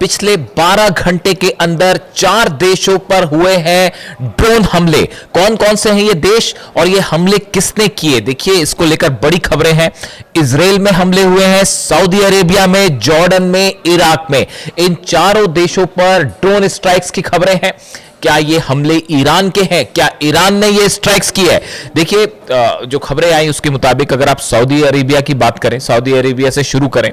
पिछले 12 घंटे के अंदर 4 देशों पर हुए हैं ड्रोन हमले। कौन कौन से हैं ये देश और ये हमले किसने किए, देखिए इसको लेकर बड़ी खबरें हैं। इजराइल में हमले हुए हैं, सऊदी अरेबिया में, जॉर्डन में, इराक में। इन चारों देशों पर ड्रोन स्ट्राइक्स की खबरें हैं। क्या ये हमले ईरान के हैं? क्या ईरान ने ये स्ट्राइक्स की है? देखिए जो खबरें आई उसके मुताबिक अगर आप सऊदी अरेबिया की बात करें, सऊदी अरेबिया से शुरू करें,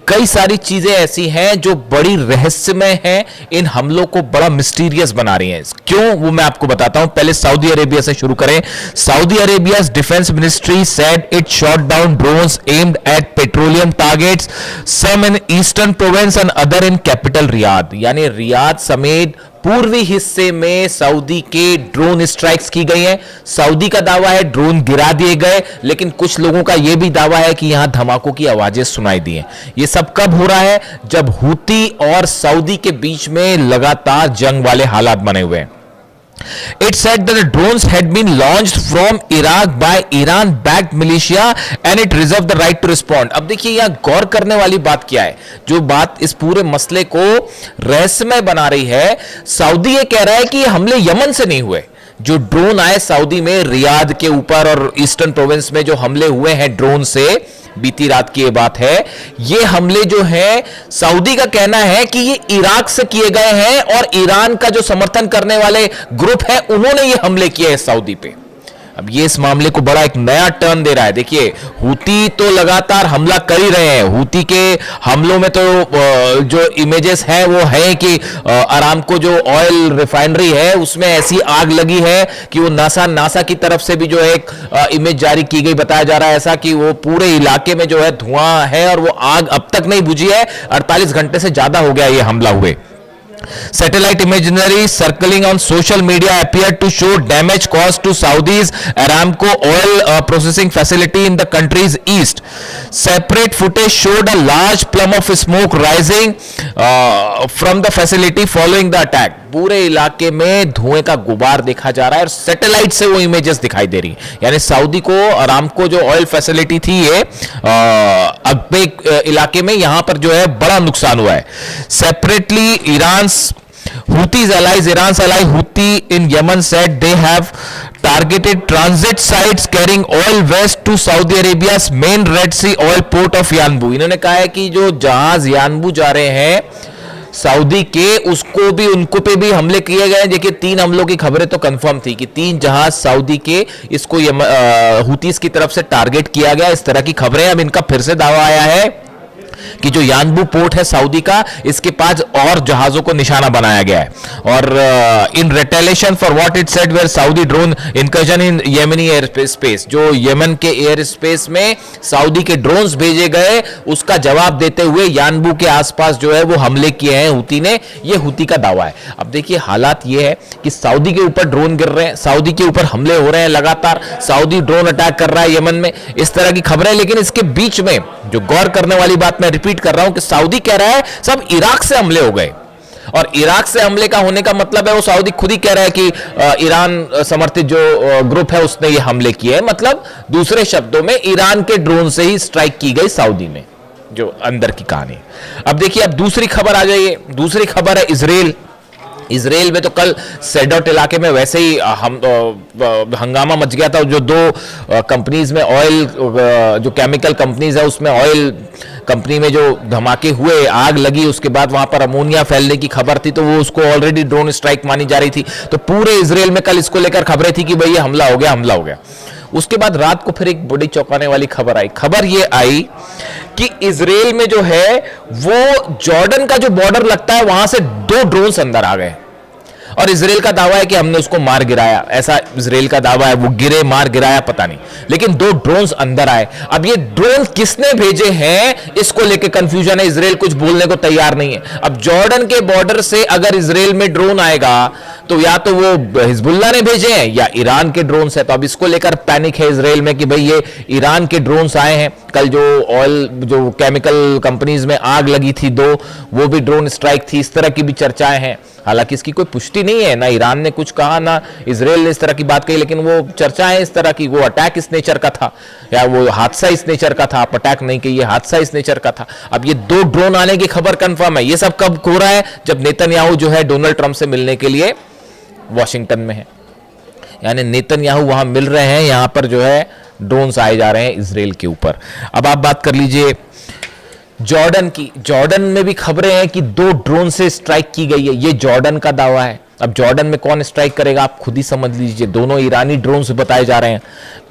कई सारी चीजें ऐसी हैं जो बड़ी रहस्यमय हैं, इन हमलों को बड़ा मिस्टीरियस बना रही हैं। क्यों, वो मैं आपको बताता हूं। पहले सऊदी अरेबिया से शुरू करें। Saudi Arabia's defence ministry said it shot down drones aimed at petroleum targets, some in eastern province and other in capital Riyadh. यानी रियाद समेत पूर्वी हिस्से में सऊदी के ड्रोन स्ट्राइक्स की गई हैं। सऊदी का दावा है ड्रोन गिरा दिए गए, लेकिन कुछ लोगों का यह भी दावा है कि यहां धमाकों की आवाजें सुनाई दी हैं। यह सब कब हो रहा है? जब हूती और सऊदी के बीच में लगातार जंग वाले हालात बने हुए हैं। It said that the drones had been launched from Iraq by Iran-backed militia and it reserved the right to respond। अब देखिए यहां गौर करने वाली बात क्या है, जो बात इस पूरे मसले को रहस्यमय बना रही है। सऊदी ये कह रहा है कि ये हमले यमन से नहीं हुए। जो ड्रोन आए सऊदी में रियाद के ऊपर और ईस्टर्न प्रोविंस में जो हमले हुए हैं ड्रोन से, बीती रात की ये बात है, ये हमले जो है सऊदी का कहना है कि ये इराक से किए गए हैं और ईरान का जो समर्थन करने वाले ग्रुप है उन्होंने ये हमले किए हैं सऊदी पे। अब ये इस मामले को बड़ा एक नया टर्न दे रहा है। देखिए हूती तो लगातार हमला कर ही रहे हैं। हूती के हमलों में तो जो इमेजेस हैं वो है कि अरामको जो ऑयल रिफाइनरी है उसमें ऐसी आग लगी है कि वो नासा की तरफ से भी जो एक इमेज जारी की गई, बताया जा रहा है ऐसा कि वो पूरे इलाके में जो है धुआं है और वो आग अब तक नहीं बुझी है। 48 घंटे से ज्यादा हो गया ये हमला हुए। Satellite imagery circling on social media appeared to show damage caused to Saudi's Aramco oil processing facility in the country's east. Separate footage showed a large plume of smoke rising from the facility following the attack. पूरे इलाके में धुएं का गुबार देखा जा रहा है और सैटेलाइट से वो इमेजेस दिखाई दे रही है। यानी सऊदी को अरामको जो ऑयल फैसिलिटी थी ये अकबेक इलाके में, यहां पर जो है बड़ा नुकसान हुआ है। Separately Houthis allies, Iran's ally Houthi in Yemen said they have targeted transit sites carrying oil west to Saudi Arabia's main Red Sea oil port of Yanbu। इन्होंने कहा है कि जो जहाज यानबू जा रहे हैं सऊदी के, उसको भी, उनको पे भी हमले किए गए। देखिए 3 हमलों की खबरें तो कंफर्म थी कि 3 जहाज सऊदी के इसको हूतीस की तरफ से टारगेट किया गया, इस तरह की खबरें। अब इनका फिर से दावा आया है कि जो यानबू पोर्ट है सऊदी का, इसके पास और जहाजों को निशाना बनाया गया है। और in retaliation for what it said were Saudi drone incursion in Yemeni air space, जो यमन के एयर स्पेस में सऊदी के ड्रोन्स भेजे गए, उसका जवाब देते हुए यानबू के आसपास जो है वो हमले किए हैं हूती ने। ये हूती का दावा है। अब देखिए हालात ये है कि सऊदी के ऊपर ड्रोन गिर रहे हैं, सऊदी के ऊपर हमले हो रहे हैं लगातार, सऊदी ड्रोन अटैक कर रहा है यमन में, इस तरह की खबरें। लेकिन इसके बीच में जो गौर करने वाली बात मैं रिपीट कर रहा हूं कि सऊदी कह रहा है सब इराक से हमले हो गए। और इराक से हमले का होने का मतलब है वो सऊदी खुद ही कह रहा है कि ईरान समर्थित जो ग्रुप है उसने ये हमले किए हैं। मतलब दूसरे शब्दों में ईरान के ड्रोन से ही स्ट्राइक की गई सऊदी में, जो अंदर की कहानी। अब देखिए अब दूसरी खबर आ जाइए। दूसरी खबर है इजराइल में तो कल सेडोट इलाके में वैसे ही हंगामा मच गया था। जो 2 कंपनीज में ऑयल, जो केमिकल कंपनीज है उसमें ऑयल कंपनी में जो धमाके हुए, आग लगी, उसके बाद वहां पर अमोनिया फैलने की खबर थी, तो वो उसको ऑलरेडी ड्रोन स्ट्राइक मानी जा रही थी। तो पूरे इजराइल में कल इसको लेकर खबरें थी कि भाई ये हमला हो गया। उसके बाद रात को फिर एक बड़ी चौंकाने वाली खबर आई। खबर ये आई कि इजराइल में जो है वो जॉर्डन का जो बॉर्डर लगता है वहां से 2 ड्रोन्स अंदर आ गए और इजराइल का दावा है कि हमने उसको मार गिराया। ऐसा इजराइल का दावा है, वो गिरे, मार गिराया पता नहीं, लेकिन 2 ड्रोन्स अंदर आए। अब ये ड्रोन किसने भेजे हैं इसको लेके कंफ्यूजन है। इजराइल कुछ बोलने को तैयार नहीं है। अब जॉर्डन के बॉर्डर से अगर इजराइल में ड्रोन आएगा तो या तो वो हिजबुल्लाह ने भेजे हैं या ईरान के ड्रोन्स है। तो अब इसको लेकर पैनिक है इजराइल में कि भाई ये ईरान के ड्रोन्स आए हैं। कल जो ऑयल जो केमिकल कंपनीज में आग लगी थी दो, वो भी ड्रोन स्ट्राइक थी। इस तरह की भी चर्चाएं हैं। हालांकि इसकी कोई पुष्टि नहीं है, ना ईरान ने कुछ कहा ना इजराइल ने इस तरह की बात कही, लेकिन वो चर्चाएं इस तरह की, वो अटैक इस नेचर का था या वो हादसा इस नेचर का था। आप अटैक नहीं कहिए, हादसा इस नेचर का था। अब ये 2 ड्रोन आने की खबर कंफर्म है। ये सब कब हो रहा है? जब नेतन्याहू जो है डोनाल्ड ट्रंप से मिलने के लिए वॉशिंगटन में है, यानी नेतन्याहू वहां मिल रहे हैं, यहां पर जो है ड्रोन्स आए जा रहे हैं इजराइल के ऊपर। अब आप बात कर लीजिए जॉर्डन की। जॉर्डन में भी खबरें हैं कि 2 ड्रोन से स्ट्राइक की गई है। ये जॉर्डन का दावा है। अब जॉर्डन में कौन स्ट्राइक करेगा आप खुद ही समझ लीजिए। दोनों ईरानी ड्रोन से बताए जा रहे हैं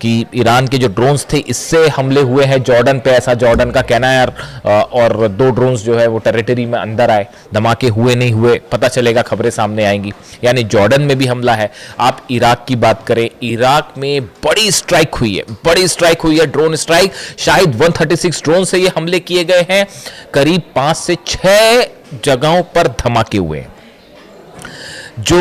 कि ईरान के जो ड्रोन्स थे इससे हमले हुए हैं जॉर्डन पे, ऐसा जॉर्डन का कहना है। और 2 ड्रोन्स जो है वो टेरिटरी में अंदर आए, धमाके हुए नहीं हुए पता चलेगा, खबरें सामने आएंगी। यानी जॉर्डन में भी हमला है। आप इराक की बात करें, इराक में बड़ी स्ट्राइक हुई है, बड़ी स्ट्राइक हुई है, ड्रोन स्ट्राइक। शायद 136 ड्रोन से ये हमले किए गए हैं। करीब 5 से 6 जगहों पर धमाके हुए हैं। जो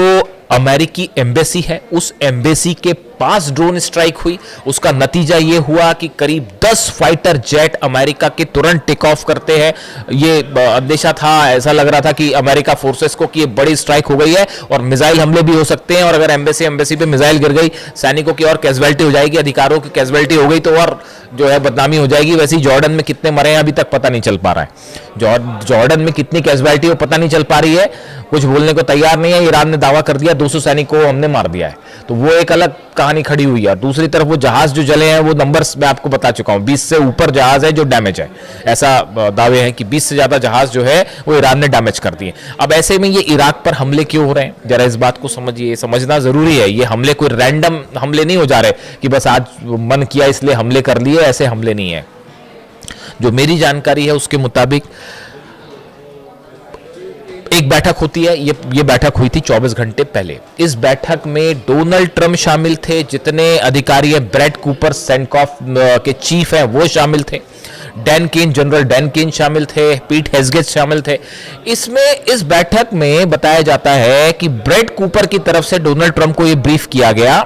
अमेरिकी एम्बेसी है, उस एम्बेसी के पास ड्रोन स्ट्राइक हुई। उसका नतीजा यह हुआ कि करीब 10 फाइटर जेट अमेरिका के तुरंत टेक ऑफ करते हैं। ये अंदेशा था, ऐसा लग रहा था कि अमेरिका फोर्सेस को कि ये बड़ी स्ट्राइक हो गई है और मिसाइल हमले भी हो सकते हैं। और अगर एम्बेसी पे मिसाइल गिर गई, सैनिकों की और कैजुअलिटी हो जाएगी, अधिकारों की कैजुअलिटी हो गई तो और जो है बदनामी हो जाएगी। वैसे ही जॉर्डन में कितने मरे हैं अभी तक पता नहीं चल पा रहा है। जॉर्डन में कितनी कैजुअलिटी हो पता नहीं चल पा रही है, कुछ बोलने को तैयार नहीं है। ईरान ने दावा कर दिया 200 सैनिकों को हमने मार दिया है, तो वो एक अलग कहानी खड़ी हुई है। दूसरी तरफ वो जहाज जो जले हैं, वो नंबर्स मैं आपको बता चुका हूं, 20 से ऊपर जहाज है जो डैमेज है। ऐसा दावे हैं कि 20 से ज्यादा जहाज जो है वो ईरान ने डैमेज कर दिए। अब ऐसे में ये इराक पर हमले क्यों हो रहे हैं, जरा इस बात को समझिए, समझना जरूरी है। ये हमले कोई रैंडम हमले नहीं हो जा रहे कि बस आज मन किया इसलिए हमले कर लिए, ऐसे हमले नहीं है। जो मेरी जानकारी है उसके मुताबिक एक बैठक होती है, ये बैठक हुई थी 24 घंटे पहले। इस बैठक में डोनाल्ड ट्रंप शामिल थे, जितने अधिकारी हैं, ब्रैड कूपर सेंटकॉफ के चीफ हैं वो शामिल थे, Dan Caine, general Dan Caine शामिल थे, पीट हेग्सेथ शामिल थे। इसमें इस बैठक में बताया जाता है कि ब्रैड कूपर की तरफ से डोनाल्ड ट्रंप को यह ब्रीफ किया गया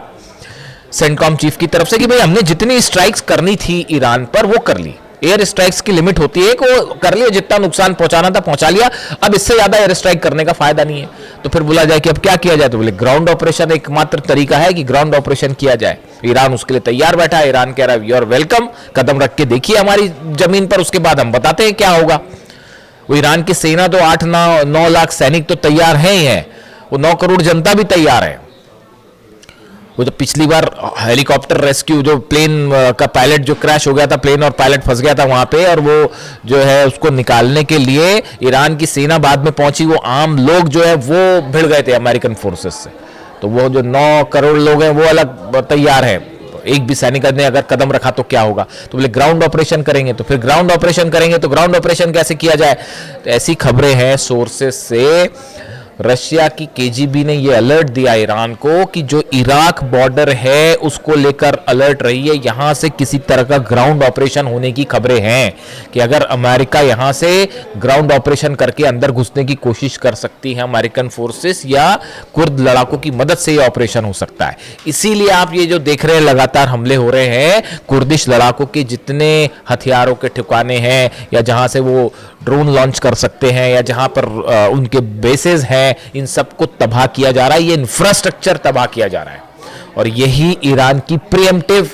सेंटकॉम चीफ की तरफ से कि भाई हमने जितनी स्ट्राइक्स करनी थी ईरान पर वो कर ली। एयर स्ट्राइक्स की लिमिट होती है कि वो कर लिया, जितना नुकसान पहुंचाना था पहुंचा लिया, अब इससे ज्यादा एयर स्ट्राइक करने का फायदा नहीं है। तो फिर बोला जाए कि अब क्या किया जाए, तो बोले ग्राउंड ऑपरेशन एकमात्र तरीका है कि ग्राउंड ऑपरेशन किया जाए। ईरान उसके लिए तैयार बैठा है। ईरान कह रहा है यू आर वेलकम, कदम रख के देखिए हमारी जमीन पर, उसके बाद हम बताते हैं क्या होगा। वो ईरान की सेना तो 8-9 लाख सैनिक तो तैयार है ही है, वो 9 करोड़ जनता भी तैयार है। वो तो पिछली बार हेलीकॉप्टर रेस्क्यू, जो प्लेन का पायलट जो क्रैश हो गया था, प्लेन और पायलट फंस गया था वहां पे, और वो जो है उसको निकालने के लिए ईरान की सेना बाद में पहुंची, वो आम लोग जो है वो भिड़ गए थे अमेरिकन फोर्सेस से। तो वो जो 9 करोड़ लोग हैं वो अलग तैयार है। एक भी सैनिक ने अगर कदम रखा तो क्या होगा, तो बोले ग्राउंड ऑपरेशन करेंगे। तो फिर ग्राउंड ऑपरेशन करेंगे तो ग्राउंड ऑपरेशन कैसे किया जाए, तो ऐसी खबरें हैं सोर्सेस से। रशिया की केजीबी ने यह अलर्ट दिया ईरान को कि जो इराक बॉर्डर है उसको लेकर अलर्ट रही है, यहां से किसी तरह का ग्राउंड ऑपरेशन होने की खबरें हैं कि अगर अमेरिका यहां से ग्राउंड ऑपरेशन करके अंदर घुसने की कोशिश कर सकती है अमेरिकन फोर्सेस, या कुर्द लड़ाकों की मदद से यह ऑपरेशन हो सकता है। इसीलिए आप ये जो देख रहे हैं लगातार हमले हो रहे हैं, कुर्दिश लड़ाकों के जितने हथियारों के ठिकाने हैं या जहां से वो ड्रोन लॉन्च कर सकते हैं या जहां पर उनके बेसेस हैं, इन सबको तबाह किया जा रहा है। ये इंफ्रास्ट्रक्चर तबाह किया जा रहा है, और यही ईरान की प्रीएम्प्टिव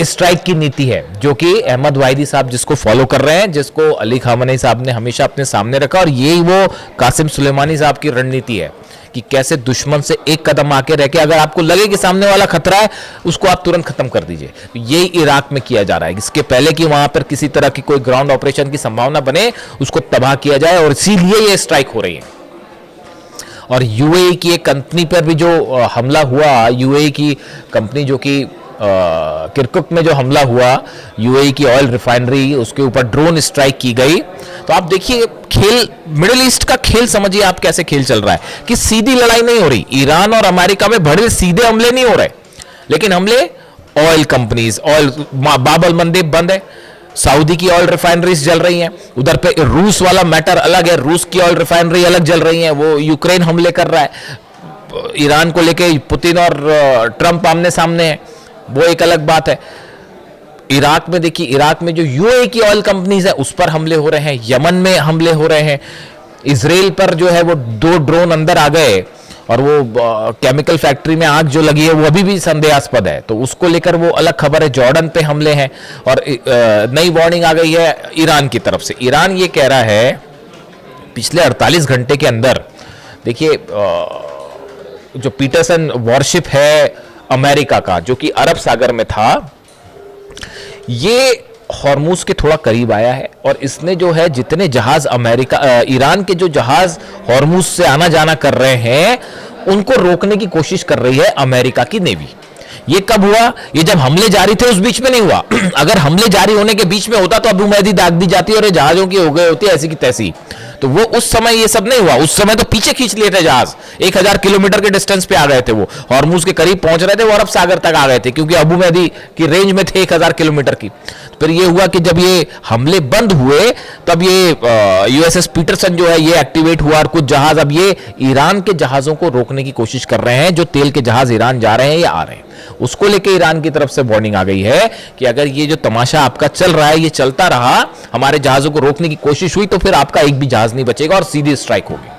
स्ट्राइक की नीति है, जो कि अहमद वाहिदी साहब जिसको फॉलो कर रहे हैं, जिसको अली खामनेई साहब ने हमेशा अपने सामने रखा, और यही वो कासिम सुलेमानी साहब की रणनीति है कि कैसे दुश्मन से एक कदम आके रह के, अगर आपको लगे कि सामने वाला खतरा है, उसको आप तुरंत खत्म कर दीजिए। तो यही इराक में किया जा रहा है। इसके पहले कि वहां पर किसी तरह की कोई ग्राउंड ऑपरेशन की संभावना बने, उसको तबाह किया जाए, और इसीलिए ये स्ट्राइक हो रही है। और यूएई की एक कंपनी पर भी जो हमला हुआ, यूएई की कंपनी जो कि किरकुक में जो हमला हुआ, यूएई की ऑयल रिफाइनरी, उसके ऊपर ड्रोन स्ट्राइक की गई। तो आप देखिए खेल, मिडिल ईस्ट का खेल समझिए आप कैसे खेल चल रहा है कि सीधी लड़ाई नहीं हो रही। ईरान और अमेरिका में बड़े सीधे हमले नहीं हो रहे, लेकिन हमले ऑयल कंपनीज, ऑयल बाब अल मंदेब बंद है, सऊदी की ऑयल रिफाइनरीज जल रही हैं, उधर पे रूस वाला मैटर अलग है, रूस की ऑयल रिफाइनरी अलग जल रही है, वो यूक्रेन हमले कर रहा है, ईरान को लेके पुतिन और ट्रंप आमने सामने हैं, वो एक अलग बात है। इराक में देखिए, इराक में जो यूएई की ऑयल कंपनीज है उस पर हमले हो रहे हैं, यमन में हमले हो रहे हैं, इजराइल पर जो है वो 2 ड्रोन अंदर आ गए और वो केमिकल फैक्ट्री में आग जो लगी है वो अभी भी संदेहास्पद है, तो उसको लेकर वो अलग खबर है। जॉर्डन पे हमले हैं और नई वार्निंग आ गई है ईरान की तरफ से। ईरान ये कह रहा है पिछले 48 घंटे के अंदर, देखिए जो पीटरसन वॉरशिप है अमेरिका का जो कि अरब सागर में था, ये हॉर्मुज के थोड़ा करीब आया है और इसने जो है जितने जहाज अमेरिका ईरान के जो जहाज हॉर्मुज से आना जाना कर रहे हैं उनको रोकने की कोशिश कर रही है अमेरिका की नेवी। ये कब हुआ? ये जब हमले जारी थे उस बीच में नहीं हुआ। अगर हमले जारी होने के बीच में होता तो अबू महदी दाग दी जाती और ये जहाजों की हो गई होती ऐसी की तैसी। तो वो उस समय ये सब नहीं हुआ, उस समय तो पीछे खींच लिए थे जहाज, 1000 किलोमीटर के डिस्टेंस पे आ गए थे, वो हॉर्मुज के करीब पहुंच रहे थे, वो अरब सागर तक आ गए थे क्योंकि अबू महदी की रेंज में थे 1000 किलोमीटर की। फिर ये हुआ कि जब ये हमले बंद हुए तब ये यूएसएस पीटरसन जो है ये एक्टिवेट हुआ और कुछ जहाज अब ये ईरान के जहाजों को रोकने की कोशिश कर रहे हैं, जो तेल के जहाज ईरान जा रहे हैं या आ रहे हैं। उसको लेके ईरान की तरफ से वार्निंग आ गई है कि अगर ये जो तमाशा आपका चल रहा है ये चलता रहा, हमारे जहाजों को रोकने की कोशिश हुई तो फिर आपका एक भी जहाज नहीं बचेगा और सीधी स्ट्राइक होगी।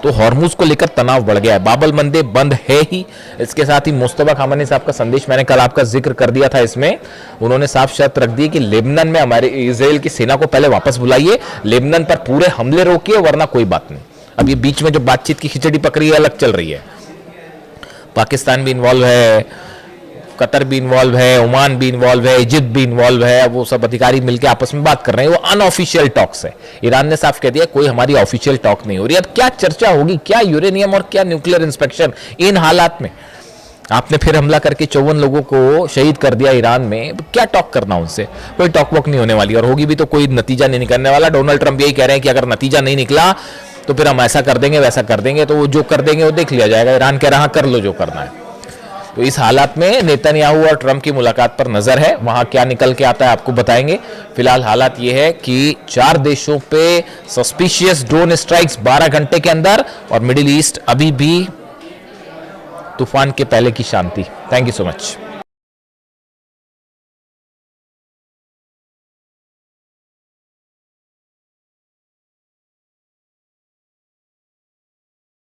तो हॉर्मुज को लेकर तनाव बढ़ गया है, बाबल मंदे बंद है ही। इसके साथ ही मुस्तफा खामनी साहब का संदेश मैंने कल आपका जिक्र कर दिया था, इसमें उन्होंने साफ शर्त रख दी कि लेबनान में हमारे इजराइल की सेना को पहले वापस बुलाइए, लेबनान पर पूरे हमले रोकिए, वरना कोई बात नहीं। अब ये बीच में जो बातचीत की खिचड़ी पकड़ी है अलग चल रही है, पाकिस्तान भी इन्वॉल्व है, कतर भी इन्वॉल्व है, ओमान भी इन्वॉल्व है, इजिप्ट भी इन्वॉल्व है, वो सब अधिकारी मिलकर आपस में बात कर रहे हैं। वो अनऑफिशियल टॉक्स है, ईरान ने साफ कह दिया कोई हमारी ऑफिशियल टॉक नहीं हो रही। अब क्या चर्चा होगी, क्या यूरेनियम और क्या न्यूक्लियर इंस्पेक्शन इन हालात में? आपने फिर हमला करके 54 लोगों को शहीद कर दिया ईरान में, क्या टॉक करना उनसे? कोई टॉक वॉक नहीं होने वाली और होगी भी तो कोई नतीजा नहीं निकलने वाला। डोनाल्ड ट्रंप यही कह रहे हैं कि अगर नतीजा नहीं निकला तो फिर हम ऐसा कर देंगे वैसा कर देंगे, तो वो जो कर देंगे वो देख लिया जाएगा। ईरान कह रहा कर लो जो करना है। तो इस हालात में नेतन्याहू और ट्रंप की मुलाकात पर नजर है, वहां क्या निकल के आता है आपको बताएंगे। फिलहाल हालात ये है कि 4 देशों पे सस्पिशियस ड्रोन स्ट्राइक्स 12 घंटे के अंदर और मिडिल ईस्ट अभी भी तूफान के पहले की शांति। Thank you so much.